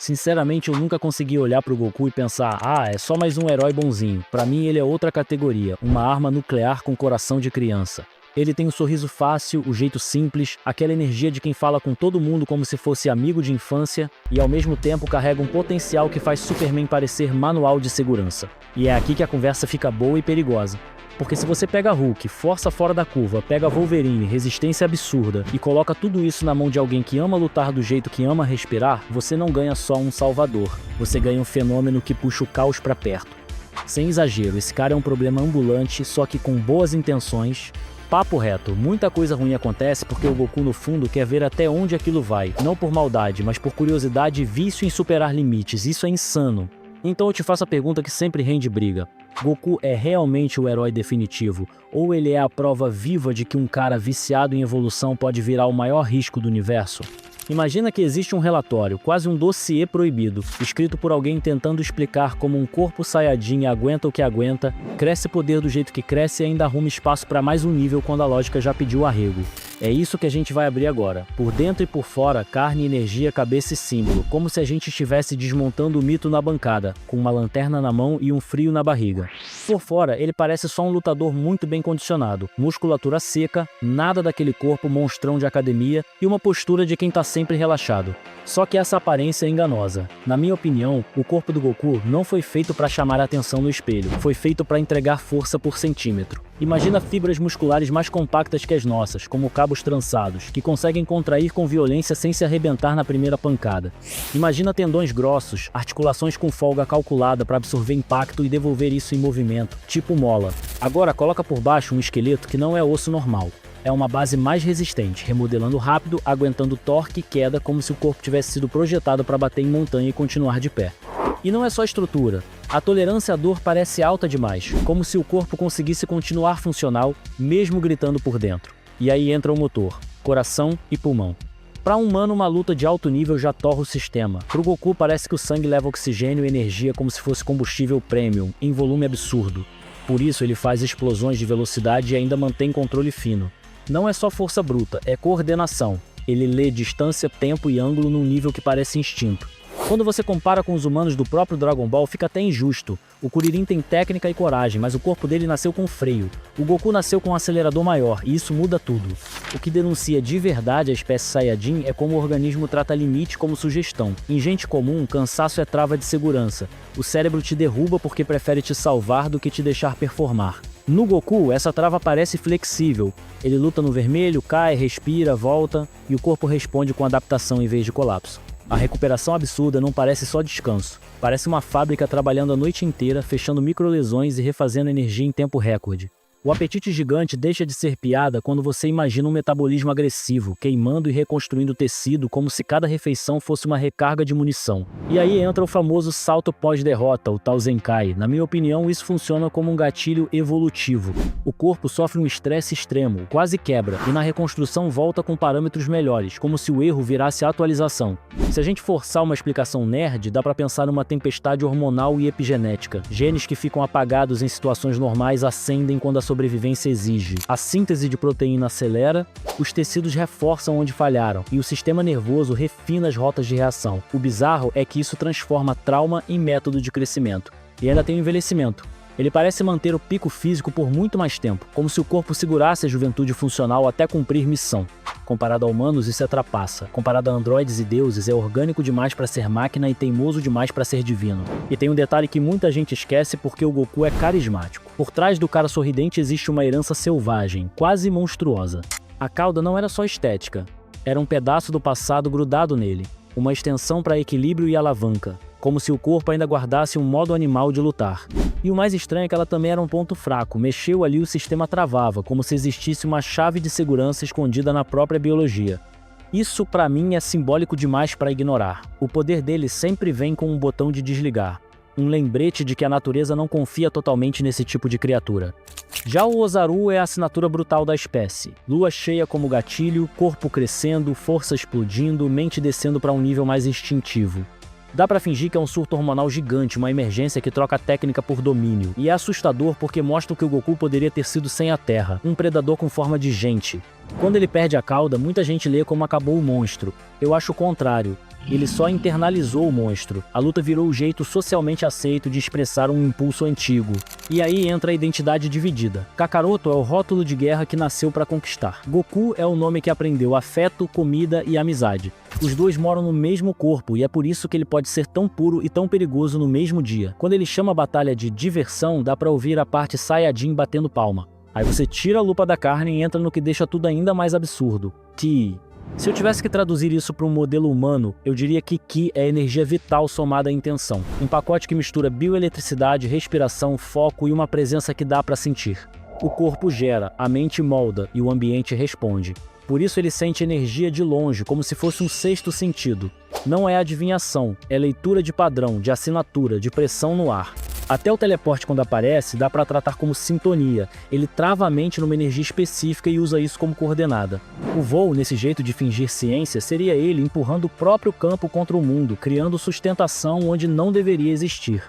Sinceramente, eu nunca consegui olhar pro Goku e pensar, é só mais um herói bonzinho. Pra mim, ele é outra categoria, uma arma nuclear com coração de criança. Ele tem o sorriso fácil, o jeito simples, aquela energia de quem fala com todo mundo como se fosse amigo de infância e ao mesmo tempo carrega um potencial que faz Superman parecer manual de segurança. E é aqui que a conversa fica boa e perigosa. Porque se você pega Hulk, força fora da curva, pega Wolverine, resistência absurda e coloca tudo isso na mão de alguém que ama lutar do jeito que ama respirar, você não ganha só um salvador, você ganha um fenômeno que puxa o caos pra perto. Sem exagero, esse cara é um problema ambulante, só que com boas intenções. Papo reto, muita coisa ruim acontece porque o Goku no fundo quer ver até onde aquilo vai, não por maldade, mas por curiosidade e vício em superar limites, isso é insano. Então eu te faço a pergunta que sempre rende briga. Goku é realmente o herói definitivo? Ou ele é a prova viva de que um cara viciado em evolução pode virar o maior risco do universo? Imagina que existe um relatório, quase um dossiê proibido, escrito por alguém tentando explicar como um corpo Saiyajin aguenta o que aguenta, cresce poder do jeito que cresce e ainda arruma espaço para mais um nível quando a lógica já pediu arrego. É isso que a gente vai abrir agora. Por dentro e por fora, carne, energia, cabeça e símbolo, como se a gente estivesse desmontando o mito na bancada, com uma lanterna na mão e um frio na barriga. Por fora, ele parece só um lutador muito bem condicionado, musculatura seca, nada daquele corpo monstrão de academia e uma postura de quem tá sempre relaxado. Só que essa aparência é enganosa. Na minha opinião, o corpo do Goku não foi feito para chamar a atenção no espelho, foi feito para entregar força por centímetro. Imagina fibras musculares mais compactas que as nossas, como cabos trançados, que conseguem contrair com violência sem se arrebentar na primeira pancada. Imagina tendões grossos, articulações com folga calculada para absorver impacto e devolver isso em movimento, tipo mola. Agora coloca por baixo um esqueleto que não é osso normal. É uma base mais resistente, remodelando rápido, aguentando torque e queda como se o corpo tivesse sido projetado para bater em montanha e continuar de pé. E não é só estrutura. A tolerância à dor parece alta demais, como se o corpo conseguisse continuar funcional, mesmo gritando por dentro. E aí entra o motor, coração e pulmão. Para um humano, uma luta de alto nível já torra o sistema. Pro Goku, parece que o sangue leva oxigênio e energia como se fosse combustível premium, em volume absurdo. Por isso, ele faz explosões de velocidade e ainda mantém controle fino. Não é só força bruta, é coordenação. Ele lê distância, tempo e ângulo num nível que parece instinto. Quando você compara com os humanos do próprio Dragon Ball, fica até injusto. O Kuririn tem técnica e coragem, mas o corpo dele nasceu com freio. O Goku nasceu com um acelerador maior, e isso muda tudo. O que denuncia de verdade a espécie Saiyajin é como o organismo trata limite como sugestão. Em gente comum, cansaço é trava de segurança. O cérebro te derruba porque prefere te salvar do que te deixar performar. No Goku, essa trava parece flexível. Ele luta no vermelho, cai, respira, volta, e o corpo responde com adaptação em vez de colapso. A recuperação absurda não parece só descanso. Parece uma fábrica trabalhando a noite inteira, fechando microlesões e refazendo energia em tempo recorde. O apetite gigante deixa de ser piada quando você imagina um metabolismo agressivo, queimando e reconstruindo tecido como se cada refeição fosse uma recarga de munição. E aí entra o famoso salto pós-derrota, o tal Zenkai. Na minha opinião, isso funciona como um gatilho evolutivo. O corpo sofre um estresse extremo, quase quebra, e na reconstrução volta com parâmetros melhores, como se o erro virasse atualização. Se a gente forçar uma explicação nerd, dá pra pensar numa tempestade hormonal e epigenética. Genes que ficam apagados em situações normais ascendem quando a sobrevivência exige. A síntese de proteína acelera, os tecidos reforçam onde falharam e o sistema nervoso refina as rotas de reação. O bizarro é que isso transforma trauma em método de crescimento. E ainda tem o envelhecimento. Ele parece manter o pico físico por muito mais tempo, como se o corpo segurasse a juventude funcional até cumprir missão. Comparado a humanos, isso é trapaça. Comparado a androides e deuses, é orgânico demais para ser máquina e teimoso demais para ser divino. E tem um detalhe que muita gente esquece porque o Goku é carismático. Por trás do cara sorridente existe uma herança selvagem, quase monstruosa. A cauda não era só estética, era um pedaço do passado grudado nele, uma extensão para equilíbrio e alavanca, como se o corpo ainda guardasse um modo animal de lutar. E o mais estranho é que ela também era um ponto fraco, mexeu ali o sistema travava, como se existisse uma chave de segurança escondida na própria biologia. Isso pra mim é simbólico demais para ignorar. O poder dele sempre vem com um botão de desligar, um lembrete de que a natureza não confia totalmente nesse tipo de criatura. Já o Ozaru é a assinatura brutal da espécie. Lua cheia como gatilho, corpo crescendo, força explodindo, mente descendo para um nível mais instintivo. Dá pra fingir que é um surto hormonal gigante, uma emergência que troca a técnica por domínio. E é assustador porque mostra o que o Goku poderia ter sido sem a Terra, um predador com forma de gente. Quando ele perde a cauda, muita gente lê como acabou o monstro. Eu acho o contrário. Ele só internalizou o monstro. A luta virou o jeito socialmente aceito de expressar um impulso antigo. E aí entra a identidade dividida. Kakaroto é o rótulo de guerra que nasceu para conquistar. Goku é o nome que aprendeu afeto, comida e amizade. Os dois moram no mesmo corpo e é por isso que ele pode ser tão puro e tão perigoso no mesmo dia. Quando ele chama a batalha de diversão, dá pra ouvir a parte Saiyajin batendo palma. Aí você tira a lupa da carne e entra no que deixa tudo ainda mais absurdo. Ki. Se eu tivesse que traduzir isso para um modelo humano, eu diria que Ki é energia vital somada à intenção. Um pacote que mistura bioeletricidade, respiração, foco e uma presença que dá para sentir. O corpo gera, a mente molda e o ambiente responde. Por isso ele sente energia de longe, como se fosse um sexto sentido. Não é adivinhação, é leitura de padrão, de assinatura, de pressão no ar. Até o teleporte, quando aparece, dá para tratar como sintonia. Ele trava a mente numa energia específica e usa isso como coordenada. O voo, nesse jeito de fingir ciência, seria ele empurrando o próprio campo contra o mundo, criando sustentação onde não deveria existir.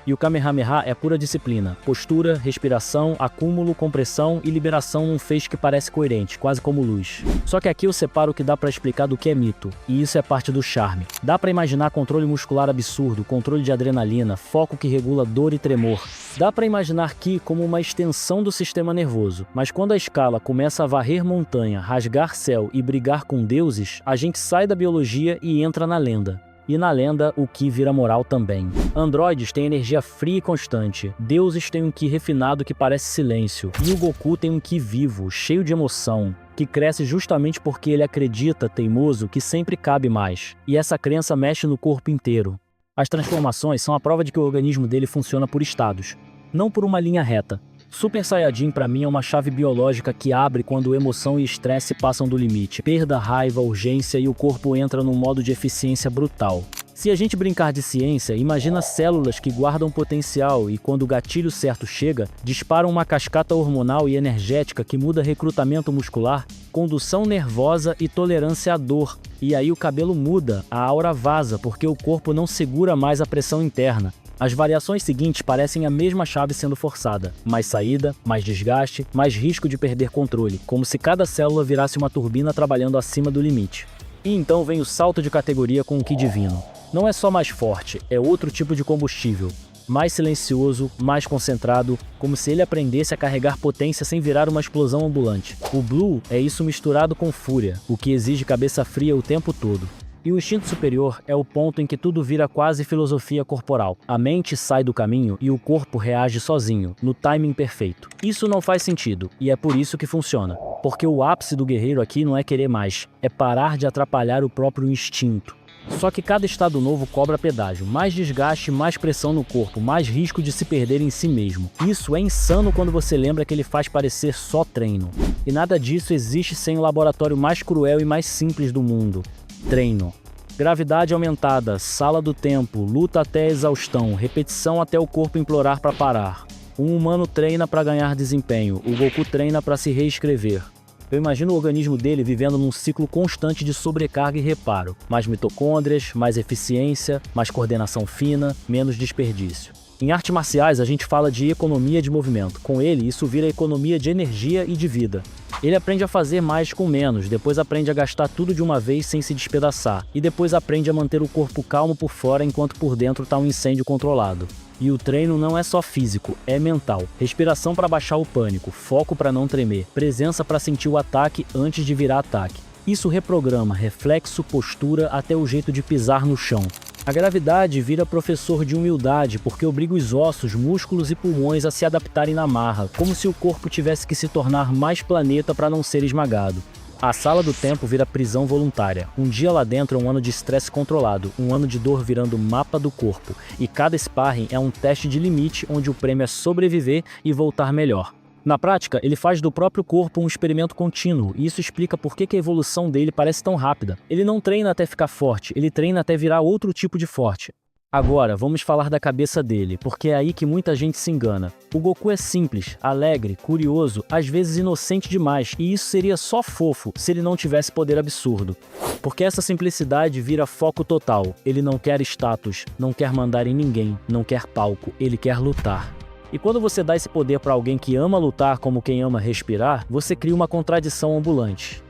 E o Kamehameha é pura disciplina. Postura, respiração, acúmulo, compressão e liberação num feixe que parece coerente, quase como luz. Só que aqui eu separo o que dá pra explicar do que é mito, e isso é parte do charme. Dá pra imaginar controle muscular absurdo, controle de adrenalina, foco que regula dor e tremor. Dá pra imaginar Ki como uma extensão do sistema nervoso, mas quando a escala começa a varrer montanha, rasgar céu e brigar com deuses, a gente sai da biologia e entra na lenda. E na lenda, o Ki vira moral também. Androides têm energia fria e constante. Deuses têm um Ki refinado que parece silêncio. E o Goku tem um Ki vivo, cheio de emoção, que cresce justamente porque ele acredita, teimoso, que sempre cabe mais. E essa crença mexe no corpo inteiro. As transformações são a prova de que o organismo dele funciona por estados, não por uma linha reta. Super Saiyajin pra mim é uma chave biológica que abre quando emoção e estresse passam do limite. Perda, raiva, urgência e o corpo entra num modo de eficiência brutal. Se a gente brincar de ciência, imagina células que guardam potencial e quando o gatilho certo chega, disparam uma cascata hormonal e energética que muda recrutamento muscular, condução nervosa e tolerância à dor. E aí o cabelo muda, a aura vaza porque o corpo não segura mais a pressão interna. As variações seguintes parecem a mesma chave sendo forçada. Mais saída, mais desgaste, mais risco de perder controle, como se cada célula virasse uma turbina trabalhando acima do limite. E então vem o salto de categoria com o Ki divino. Não é só mais forte, é outro tipo de combustível. Mais silencioso, mais concentrado, como se ele aprendesse a carregar potência sem virar uma explosão ambulante. O Blue é isso misturado com fúria, o que exige cabeça fria o tempo todo. E o instinto superior é o ponto em que tudo vira quase filosofia corporal. A mente sai do caminho e o corpo reage sozinho, no timing perfeito. Isso não faz sentido, e é por isso que funciona. Porque o ápice do guerreiro aqui não é querer mais, é parar de atrapalhar o próprio instinto. Só que cada estado novo cobra pedágio, mais desgaste, mais pressão no corpo, mais risco de se perder em si mesmo. Isso é insano quando você lembra que ele faz parecer só treino. E nada disso existe sem o laboratório mais cruel e mais simples do mundo. Treino. Gravidade aumentada, sala do tempo, luta até a exaustão, repetição até o corpo implorar para parar. Um humano treina para ganhar desempenho, o Goku treina para se reescrever. Eu imagino o organismo dele vivendo num ciclo constante de sobrecarga e reparo. Mais mitocôndrias, mais eficiência, mais coordenação fina, menos desperdício. Em artes marciais, a gente fala de economia de movimento. Com ele, isso vira economia de energia e de vida. Ele aprende a fazer mais com menos, depois aprende a gastar tudo de uma vez sem se despedaçar, e depois aprende a manter o corpo calmo por fora enquanto por dentro está um incêndio controlado. E o treino não é só físico, é mental. Respiração para baixar o pânico, foco para não tremer, presença para sentir o ataque antes de virar ataque. Isso reprograma reflexo, postura até o jeito de pisar no chão. A gravidade vira professor de humildade porque obriga os ossos, músculos e pulmões a se adaptarem na marra, como se o corpo tivesse que se tornar mais planeta para não ser esmagado. A sala do tempo vira prisão voluntária. Um dia lá dentro é um ano de estresse controlado, um ano de dor virando mapa do corpo, e cada sparring é um teste de limite onde o prêmio é sobreviver e voltar melhor. Na prática, ele faz do próprio corpo um experimento contínuo, e isso explica por que a evolução dele parece tão rápida. Ele não treina até ficar forte, ele treina até virar outro tipo de forte. Agora, vamos falar da cabeça dele, porque é aí que muita gente se engana. O Goku é simples, alegre, curioso, às vezes inocente demais, e isso seria só fofo se ele não tivesse poder absurdo. Porque essa simplicidade vira foco total. Ele não quer status, não quer mandar em ninguém, não quer palco, ele quer lutar. E quando você dá esse poder para alguém que ama lutar como quem ama respirar, você cria uma contradição ambulante.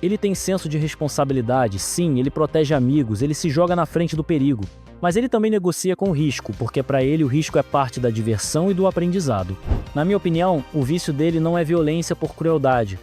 Ele tem senso de responsabilidade, sim, ele protege amigos, ele se joga na frente do perigo. Mas ele também negocia com o risco, porque para ele o risco é parte da diversão e do aprendizado. Na minha opinião, o vício dele não é violência por crueldade.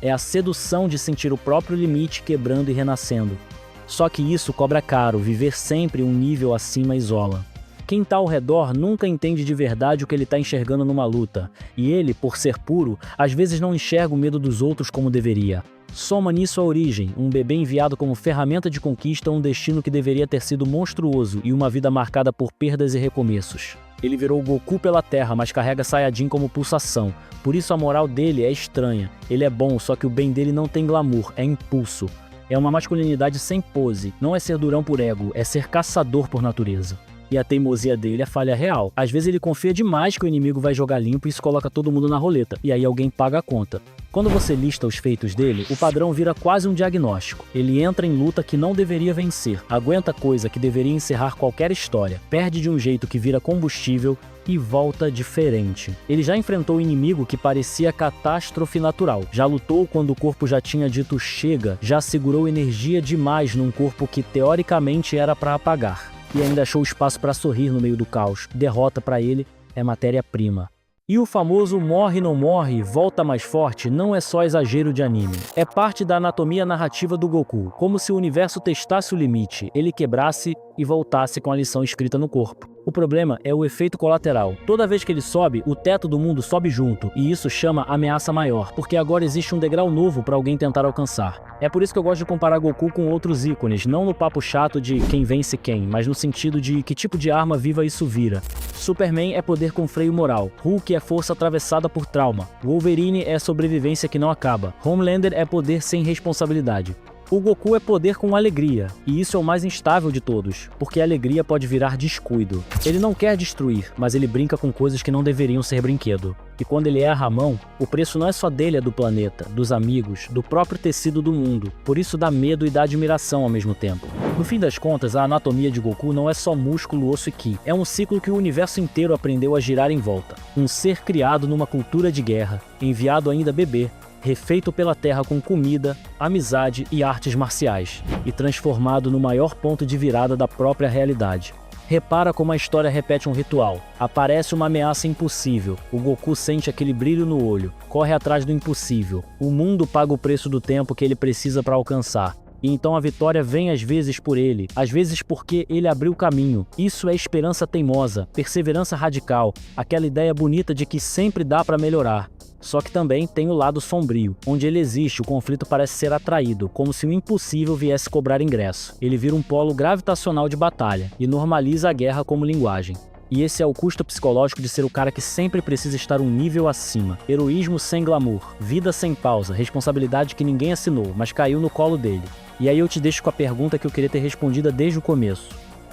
É a sedução de sentir o próprio limite quebrando e renascendo. Só que isso cobra caro, viver sempre um nível acima isola. Quem tá ao redor nunca entende de verdade o que ele tá enxergando numa luta. E ele, por ser puro, às vezes não enxerga o medo dos outros como deveria. Soma nisso a origem, um bebê enviado como ferramenta de conquista a um destino que deveria ter sido monstruoso e uma vida marcada por perdas e recomeços. Ele virou Goku pela Terra, mas carrega Saiyajin como pulsação. Por isso a moral dele é estranha. Ele é bom, só que o bem dele não tem glamour, é impulso. É uma masculinidade sem pose. Não é ser durão por ego, é ser caçador por natureza. E a teimosia dele é falha real. Às vezes ele confia demais que o inimigo vai jogar limpo e isso coloca todo mundo na roleta. E aí alguém paga a conta. Quando você lista os feitos dele, o padrão vira quase um diagnóstico. Ele entra em luta que não deveria vencer, aguenta coisa que deveria encerrar qualquer história, perde de um jeito que vira combustível e volta diferente. Ele já enfrentou o inimigo que parecia catástrofe natural, já lutou quando o corpo já tinha dito chega, já segurou energia demais num corpo que teoricamente era para apagar. E ainda achou espaço para sorrir no meio do caos. Derrota para ele é matéria-prima. E o famoso morre não morre, volta mais forte não é só exagero de anime. É parte da anatomia narrativa do Goku, como se o universo testasse o limite, ele quebrasse e voltasse com a lição escrita no corpo. O problema é o efeito colateral. Toda vez que ele sobe, o teto do mundo sobe junto, e isso chama ameaça maior, porque agora existe um degrau novo para alguém tentar alcançar. É por isso que eu gosto de comparar Goku com outros ícones, não no papo chato de quem vence quem, mas no sentido de que tipo de arma viva isso vira. Superman é poder com freio moral, Hulk é força atravessada por trauma, Wolverine é sobrevivência que não acaba, Homelander é poder sem responsabilidade. O Goku é poder com alegria, e isso é o mais instável de todos, porque a alegria pode virar descuido. Ele não quer destruir, mas ele brinca com coisas que não deveriam ser brinquedo. E quando ele erra a mão, o preço não é só dele, é do planeta, dos amigos, do próprio tecido do mundo. Por isso dá medo e dá admiração ao mesmo tempo. No fim das contas, a anatomia de Goku não é só músculo, osso e ki. É um ciclo que o universo inteiro aprendeu a girar em volta. Um ser criado numa cultura de guerra, enviado ainda bebê, refeito pela Terra com comida, amizade e artes marciais, e transformado no maior ponto de virada da própria realidade. Repara como a história repete um ritual. Aparece uma ameaça impossível, o Goku sente aquele brilho no olho, corre atrás do impossível, o mundo paga o preço do tempo que ele precisa para alcançar. E então a vitória vem às vezes por ele, às vezes porque ele abriu o caminho. Isso é esperança teimosa, perseverança radical, aquela ideia bonita de que sempre dá para melhorar. Só que também tem o lado sombrio. Onde ele existe, o conflito parece ser atraído, como se o impossível viesse cobrar ingresso. Ele vira um polo gravitacional de batalha e normaliza a guerra como linguagem. E esse é o custo psicológico de ser o cara que sempre precisa estar um nível acima. Heroísmo sem glamour, vida sem pausa, responsabilidade que ninguém assinou, mas caiu no colo dele. E aí eu te deixo com a pergunta que eu queria ter respondida desde o começo.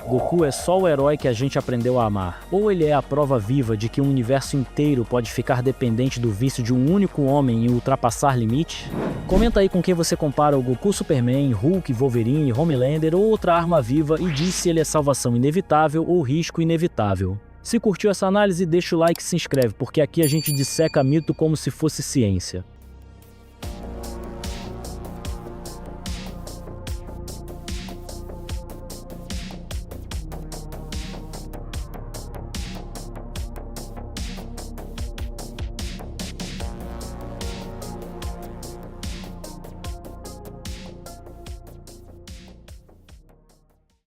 Goku é só o herói que a gente aprendeu a amar? Ou ele é a prova viva de que um universo inteiro pode ficar dependente do vício de um único homem e ultrapassar limites? Comenta aí com quem você compara o Goku Superman, Hulk, Wolverine, Homelander ou outra arma viva e diz se ele é salvação inevitável ou risco inevitável. Se curtiu essa análise, deixa o like e se inscreve, porque aqui a gente disseca mito como se fosse ciência.